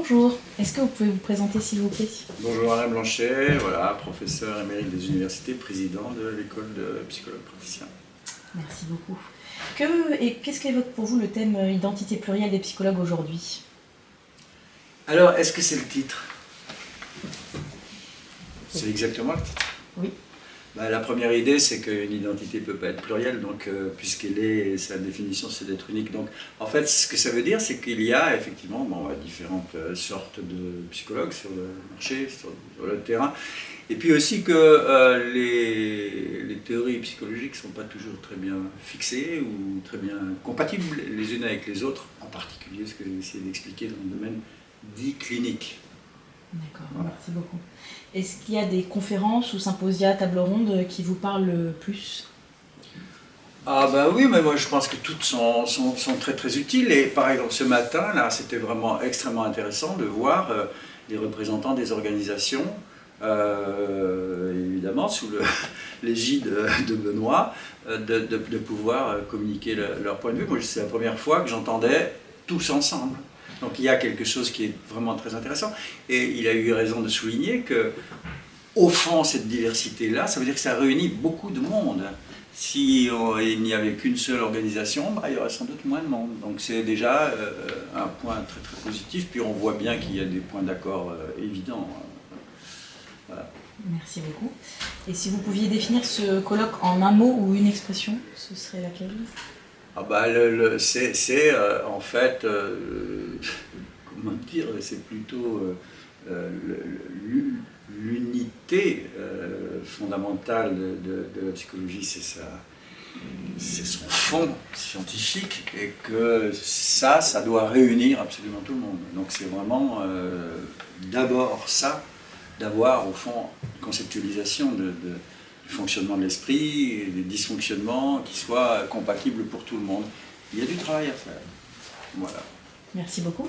Bonjour, est-ce que vous pouvez vous présenter s'il vous plaît? Bonjour Alain Blanchet, voilà, professeur émérite des universités, président de l'école de psychologues praticiens. Merci beaucoup. Qu'est-ce qu'évoque pour vous le thème identité plurielle des psychologues aujourd'hui? Alors, est-ce que c'est le titre? C'est exactement le titre. Oui. La première idée, c'est qu'une identité ne peut pas être plurielle, donc, puisqu'elle est, sa définition, c'est d'être unique. Donc, en fait, ce que ça veut dire, c'est qu'il y a effectivement différentes sortes de psychologues sur le marché, sur le terrain, et puis aussi que les théories psychologiques ne sont pas toujours très bien fixées ou très bien compatibles les unes avec les autres, en particulier ce que j'ai essayé d'expliquer dans le domaine dit clinique. D'accord, voilà. Merci beaucoup. Est-ce qu'il y a des conférences ou symposia, tables rondes qui vous parlent le plus? Ah ben oui, mais moi je pense que toutes sont très très utiles. Et par exemple ce matin, là, c'était vraiment extrêmement intéressant de voir les représentants des organisations, évidemment sous l'égide de Benoît, de pouvoir communiquer leur point de vue. Moi c'est la première fois que j'entendais tous ensemble. Donc il y a quelque chose qui est vraiment très intéressant. Et il a eu raison de souligner que, au fond, cette diversité-là, ça veut dire que ça réunit beaucoup de monde. Si il n'y avait qu'une seule organisation, il y aurait sans doute moins de monde. Donc c'est déjà un point très très positif. Puis on voit bien qu'il y a des points d'accord évidents. Voilà. Merci beaucoup. Et si vous pouviez définir ce colloque en un mot ou une expression, ce serait laquelle? C'est en fait, comment dire, c'est plutôt l'unité fondamentale de la psychologie, c'est son fond scientifique, et que ça doit réunir absolument tout le monde. Donc c'est vraiment d'abord ça, d'avoir au fond une conceptualisation du fonctionnement de l'esprit, et des dysfonctionnements qui soient compatibles pour tout le monde. Il y a du travail à faire. Voilà. Merci beaucoup.